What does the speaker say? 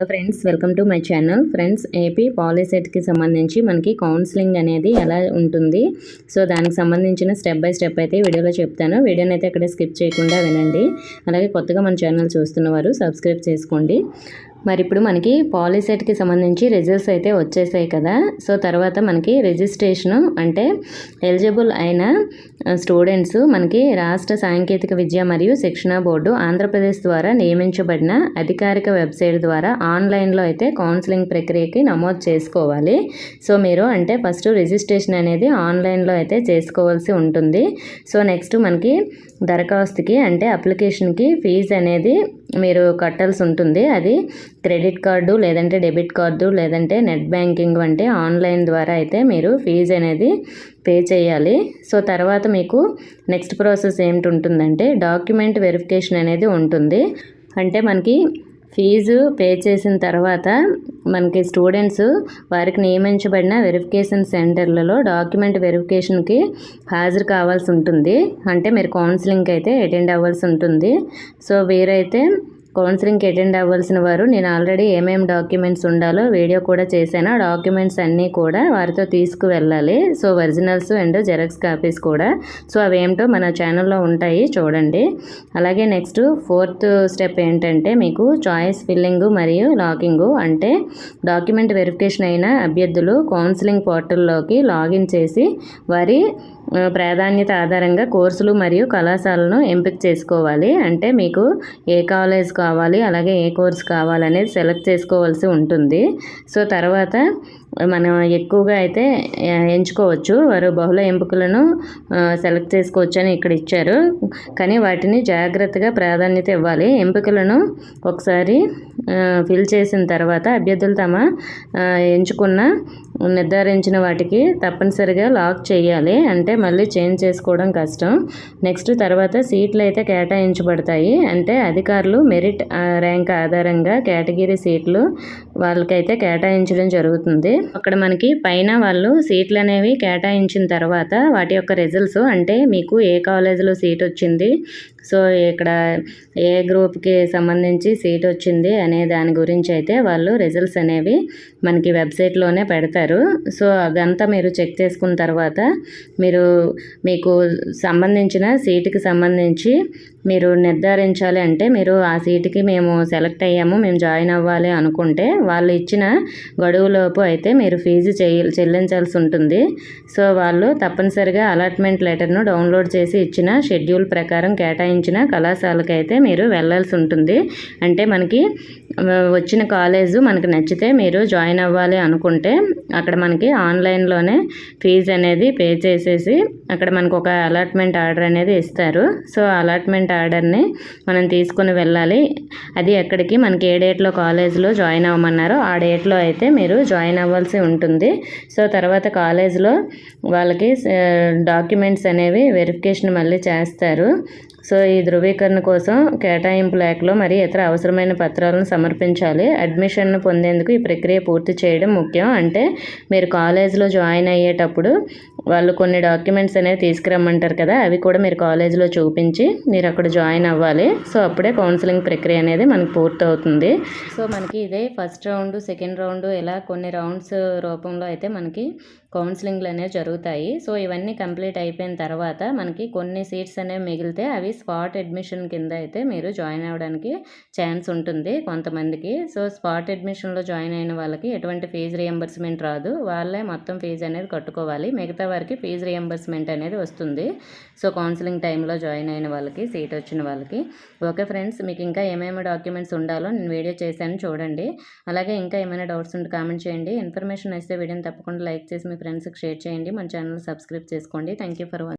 Friends welcome to my channel. Friends AP పాలిసెట్కి సంబంధించి మనకి కౌన్సిలింగ్ అనేది ఎలా ఉంటుంది, సో దానికి సంబంధించిన స్టెప్ బై స్టెప్ అయితే వీడియోలో చెప్తాను. వీడియోని అయితే అక్కడ స్కిప్ చేయకుండా వినండి. అలాగే కొత్తగా మన ఛానల్ చూస్తున్నవారు సబ్స్క్రైబ్ చేసుకోండి. మరి ఇప్పుడు మనకి పాలిసెట్కి సంబంధించి రిజల్ట్స్ అయితే వచ్చేసాయి కదా. సో తర్వాత మనకి రిజిస్ట్రేషను అంటే ఎలిజిబుల్ అయిన స్టూడెంట్స్ మనకి రాష్ట్ర సాంకేతిక విద్య మరియు శిక్షణ బోర్డు ఆంధ్రప్రదేశ్ ద్వారా నియమించబడిన అధికారిక వెబ్సైట్ ద్వారా ఆన్లైన్లో అయితే కౌన్సిలింగ్ ప్రక్రియకి నమోదు చేసుకోవాలి. సో మీరు అంటే ఫస్ట్ రిజిస్ట్రేషన్ అనేది ఆన్లైన్లో అయితే చేసుకోవాల్సి ఉంటుంది. సో నెక్స్ట్ మనకి దరఖాస్తుకి అంటే అప్లికేషన్కి ఫీజు అనేది మీరు కట్టాల్సి ఉంటుంది. అది క్రెడిట్ కార్డు లేదంటే డెబిట్ కార్డు లేదంటే నెట్ బ్యాంకింగ్ వంటి ఆన్లైన్ ద్వారా అయితే మీరు ఫీజు అనేది పే చేయాలి. సో తర్వాత మీకు నెక్స్ట్ ప్రాసెస్ ఏమిటి ఉంటుందంటే డాక్యుమెంట్ వెరిఫికేషన్ అనేది ఉంటుంది. అంటే మనకి ఫీజు పే చేసిన తర్వాత మనకి స్టూడెంట్స్ వారికి నియమించబడిన వెరిఫికేషన్ సెంటర్లలో డాక్యుమెంట్ వెరిఫికేషన్కి హాజరు కావాల్సి ఉంటుంది. అంటే మీరు కౌన్సిలింగ్కి అయితే అటెండ్ అవ్వాల్సి ఉంటుంది. సో వీరైతే కౌన్సిలింగ్కి అటెండ్ అవ్వాల్సిన వారు నేను ఆల్రెడీ ఏమేమి డాక్యుమెంట్స్ ఉండాలో వీడియో కూడా చేశాను. ఆ డాక్యుమెంట్స్ అన్నీ కూడా వారితో తీసుకువెళ్ళాలి. So originals and xerox copies కూడా. సో అవేమిటో మన ఛానల్లో ఉంటాయి చూడండి. అలాగే నెక్స్ట్ ఫోర్త్ స్టెప్ ఏంటంటే మీకు చాయిస్ ఫిల్లింగ్ మరియు లాగింగ్. అంటే డాక్యుమెంట్ వెరిఫికేషన్ అయిన అభ్యర్థులు కౌన్సిలింగ్ పోర్టల్లోకి లాగిన్ చేసి వారి ప్రాధాన్యత ఆధారంగా కోర్సులు మరియు కళాశాలను ఎంపిక చేసుకోవాలి. అంటే మీకు ఏ కాలేజ్ కావాలి అలాగే ఏ కోర్స్ కావాలనేది సెలెక్ట్ చేసుకోవాల్సి ఉంటుంది. సో తర్వాత మనం ఎక్కువగా అయితే ఎంచుకోవచ్చు. వారు బహుళ ఎంపికలను సెలెక్ట్ చేసుకోవచ్చు అని ఇక్కడ ఇచ్చారు. కానీ వాటిని జాగ్రత్తగా ప్రాధాన్యత ఇవ్వాలి. ఎంపికలను ఒకసారి ఫిల్ చేసిన తర్వాత అభ్యర్థులు తమ ఎంచుకున్న నిర్ధారించిన వాటికి తప్పనిసరిగా లాక్ చేయాలి. అంటే మళ్ళీ చేంజ్ చేసుకోవడం కష్టం. నెక్స్ట్ తర్వాత సీట్లు అయితే కేటాయించబడతాయి. అంటే అధికారులు మెరిట్ ర్యాంక్ ఆధారంగా కేటగిరీ సీట్లు వాళ్ళకైతే కేటాయించడం జరుగుతుంది. అక్కడ మనకి పైన వాళ్ళు సీట్లు అనేవి కేటాయించిన తర్వాత వాటి యొక్క రిజల్ట్స్ అంటే మీకు ఏ కాలేజీలో సీట్ వచ్చింది, సో ఇక్కడ ఏ గ్రూప్కి సంబంధించి సీట్ వచ్చింది అనే దాని గురించి అయితే వాళ్ళు రిజల్ట్స్ అనేవి మనకి వెబ్సైట్లోనే పెడతారు. సో అదంతా మీరు చెక్ చేసుకున్న తర్వాత మీరు మీకు సంబంధించిన సీటుకి సంబంధించి మీరు నిర్ధారించాలి. అంటే మీరు ఆ సీటుకి మేము సెలెక్ట్ అయ్యాము, మేము జాయిన్ అవ్వాలి అనుకుంటే వాళ్ళు ఇచ్చిన గడువులోపు అయితే మీరు ఫీజు చెల్లించాల్సి ఉంటుంది. సో వాళ్ళు తప్పనిసరిగా అలాట్మెంట్ లెటర్ను డౌన్లోడ్ చేసి ఇచ్చిన షెడ్యూల్ ప్రకారం కేటాయించిన కళాశాలకు అయితే మీరు వెళ్ళాల్సి ఉంటుంది. అంటే మనకి వచ్చిన కాలేజు మనకు నచ్చితే మీరు జాయిన్ అవ్వాలి అనుకుంటే అక్కడ మనకి ఆన్లైన్లోనే ఫీజు అనేది పే చేసేసి అక్కడ మనకు ఒక అలాట్మెంట్ ఆర్డర్ అనేది ఇస్తారు. సో అలాట్మెంట్ ఆర్డర్ని మనం తీసుకుని వెళ్ళాలి. అది ఎక్కడికి మనకి ఏ డేట్లో కాలేజ్లో జాయిన్ అవ్వమన్నారో ఆ డేట్లో అయితే మీరు జాయిన్ అవ్వాల్సి ఉంటుంది. సో తర్వాత కాలేజ్లో వాళ్ళకి డాక్యుమెంట్స్ అనేవి వెరిఫికేషన్ మళ్ళీ చేస్తారు. సో ఈ ధృవీకరణ కోసం కేటాయింపు లేఖలో మరి ఇతర అవసరమైన పత్రాలను సమర్పించాలి. అడ్మిషన్ను పొందేందుకు ఈ ప్రక్రియ పూర్తి చేయడం ముఖ్యం. అంటే మీరు కాలేజీలో జాయిన్ అయ్యేటప్పుడు వాళ్ళు కొన్ని డాక్యుమెంట్స్ అనేవి తీసుకురమ్మంటారు కదా, అవి కూడా మీరు కాలేజీలో చూపించి మీరు అక్కడ జాయిన్ అవ్వాలి. సో అప్పుడే కౌన్సిలింగ్ ప్రక్రియ అనేది మనకు పూర్తవుతుంది. సో మనకి ఇదే ఫస్ట్ రౌండ్ సెకండ్ రౌండ్ ఇలా కొన్ని రౌండ్స్ రూపంలో అయితే మనకి కౌన్సిలింగ్లు అనేవి జరుగుతాయి. సో ఇవన్నీ కంప్లీట్ అయిపోయిన తర్వాత మనకి కొన్ని సీట్స్ అనేవి మిగిలితే అవి స్పాట్ అడ్మిషన్ కింద అయితే మీరు జాయిన్ అవ్వడానికి ఛాన్స్ ఉంటుంది కొంతమందికి. సో స్పాట్ అడ్మిషన్లో జాయిన్ అయిన వాళ్ళకి ఎటువంటి ఫీజు రియంబర్స్మెంట్ రాదు, వాళ్ళే మొత్తం ఫీజు అనేది కట్టుకోవాలి. మిగతా వారికి ఫీజు రియంబర్స్మెంట్ అనేది వస్తుంది. సో కౌన్సిలింగ్ టైంలో జాయిన్ అయిన వాళ్ళకి సీట్ వచ్చిన వాళ్ళకి. ఓకే ఫ్రెండ్స్, మీకు ఇంకా ఏమేమి డాక్యుమెంట్స్ ఉండాలో నేను వీడియో చేశాను చూడండి. అలాగే ఇంకా ఏమైనా డౌట్స్ ఉంటే కామెంట్ చేయండి. ఇన్ఫర్మేషన్ వస్తే వీడియోని తప్పకుండా లైక్ చేసి మీ ఫ్రెండ్స్కి షేర్ చేయండి. మన ఛానల్ సబ్స్క్రైబ్ చేసుకోండి. Thank you for watching.